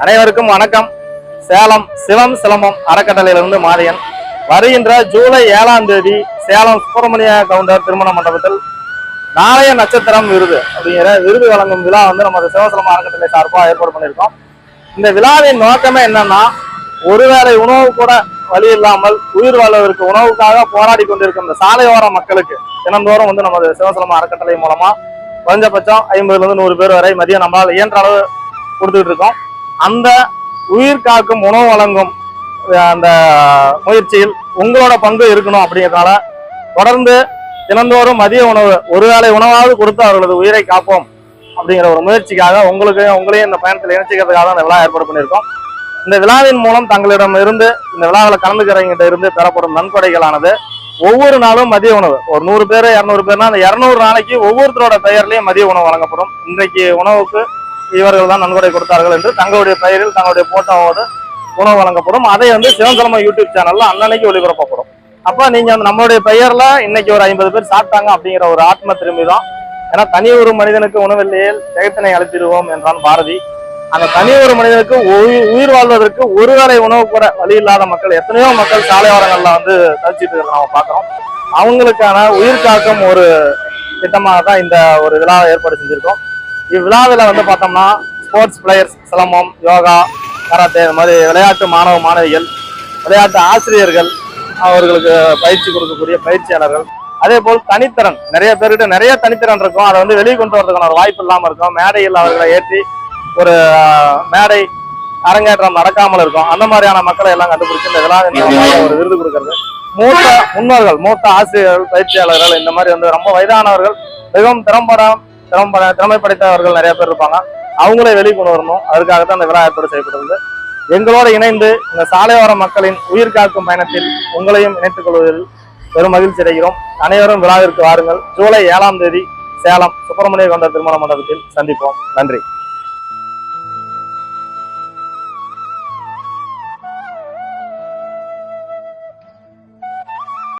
அனைவருக்கும் வணக்கம். சேலம் சிவம் சிலம்பம் அறக்கட்டளையிலிருந்து மாரியன். வருகின்ற ஜூலை 7ஆம் தேதி சேலம் சுப்பிரமணிய கவுண்டர் திருமண மண்டபத்தில் நாளைய நட்சத்திரம் விருது அப்படிங்கிற விருது வழங்கும் விழா நம்ம சிவசிலம்பம் அறக்கட்டளை சார்பாக ஏற்பாடு பண்ணியிருக்கோம். இந்த விழாவின் நோக்கமே என்னன்னா, ஒருவேளை உணவு கூட வழி இல்லாமல் உயிர் வாழ்வதற்கு உணவுக்காக போராடி கொண்டிருக்கும் இந்த சாலையோர மக்களுக்கு தினந்தோறும் நமது சிவசிலம்பம் அறக்கட்டளை மூலமா குறைஞ்சபட்சம் 50-100 பேர் வரை மதியம் நம்மளால் இயன்ற அளவு கொடுத்துட்டு இருக்கோம். அந்த உயிர் காக்கும் உணவு வழங்கும் அந்த முயற்சியில் உங்களோட பங்கு இருக்கணும் அப்படிங்கிறதுனால தொடர்ந்து தினந்தோறும் மதிய உணவு ஒருவேளை உணவாவது கொடுத்து அவர்களது உயிரை காப்போம் அப்படிங்கிற ஒரு முயற்சிக்காக உங்களையும் இந்த பயணத்தில் இணைச்சிக்கிறதுக்காக இந்த விழா ஏற்பாடு பண்ணியிருக்கோம். இந்த விழாவின் மூலம் தங்களிடம் இருந்து இந்த விழாவில் கலந்துக்கிறவங்கிட்ட இருந்து பெறப்படும் நன்கொடைகளானது ஒவ்வொரு நாளும் மதிய உணவு ஒரு 100 பேர் 200 பேர்னா அந்த 200 நாளைக்கு ஒவ்வொருத்தரோட பெயர்லயும் மதிய உணவு வழங்கப்படும். இன்றைக்கு உணவுக்கு இவர்கள் தான் நன்கொடை கொடுத்தார்கள் என்று தங்களுடைய பெயரில் தங்களுடைய போட்டோவோடு உணவு வழங்கப்படும். அதை சிவசிலம்பம் யூடியூப் சேனல்ல அன்னன்னைக்கு ஒளிபரப்பப்படும். அப்ப நீங்க நம்மளுடைய பெயர்ல இன்னைக்கு ஒரு 50 பேர் சாப்பிட்டாங்க அப்படிங்கிற ஒரு ஆத்ம திரும்பி தான். ஏன்னா தனி ஒரு மனிதனுக்கு உணவில்லையில் ஜெகத்தினை அழைத்திடுவோம் என்றான் பாரதி. அந்த தனி ஒரு மனிதனுக்கு உயிர் வாழ்வதற்கு ஒருவேளை உணவு கூட வழி இல்லாத மக்கள் எத்தனையோ மக்கள் சாலையோரங்கள்ல தவிச்சிட்டு இருக்கிறத நம்ம பார்க்கிறோம். அவங்களுக்கான உயிர் காக்கும் ஒரு திட்டமாக தான் இந்த ஒரு விழாவை ஏற்பாடு செஞ்சிருக்கோம். இவ்விழாவில் பார்த்தோம்னா sports players, silambam, yoga, karate, இந்த மாதிரி விளையாட்டு மாணவ மாணவிகள், விளையாட்டு ஆசிரியர்கள், அவர்களுக்கு பயிற்சி கொடுக்கக்கூடிய பயிற்சியாளர்கள், அதே போல் தனித்திறன் நிறைய பேர்கிட்ட நிறைய தனித்திறன் இருக்கும். அதை வெளியே கொண்டு வரதுக்கான ஒரு வாய்ப்பு இல்லாமல் இருக்கும். மேடையில் அவர்களை ஏற்றி ஒரு மேடை அரங்கேற்றம் நடக்காமல் இருக்கும். அந்த மாதிரியான மக்களை எல்லாம் கண்டுபிடிச்சு இந்த விழாவின் ஒரு விருது கொடுக்கறது. மூத்த முன்னோர்கள், மூத்த ஆசிரியர்கள், பயிற்சியாளர்கள், இந்த மாதிரி ரொம்ப வயதானவர்கள், மிகவும் திறமை படைத்தவர்கள் நிறைய பேர் இருப்பாங்க. அவங்களே வெளிக்கொண்டு வரணும். அதுக்காகத்தான் இந்த விழா ஏற்பாடு செய்யப்பட்டுள்ளது. எங்களோடு இணைந்து இந்த சாலையோர மக்களின் உயிர் காக்கும் பயணத்தில் உங்களையும் இணைத்துக் கொள்வதில் பெரும் மகிழ்ச்சி அடைகிறோம். அனைவரும் விழாவிற்கு வாருங்கள். ஜூலை 7ஆம் தேதி சேலம் சுப்பிரமணிய கவுண்டர் திருமண மண்டபத்தில் சந்திப்போம். நன்றி.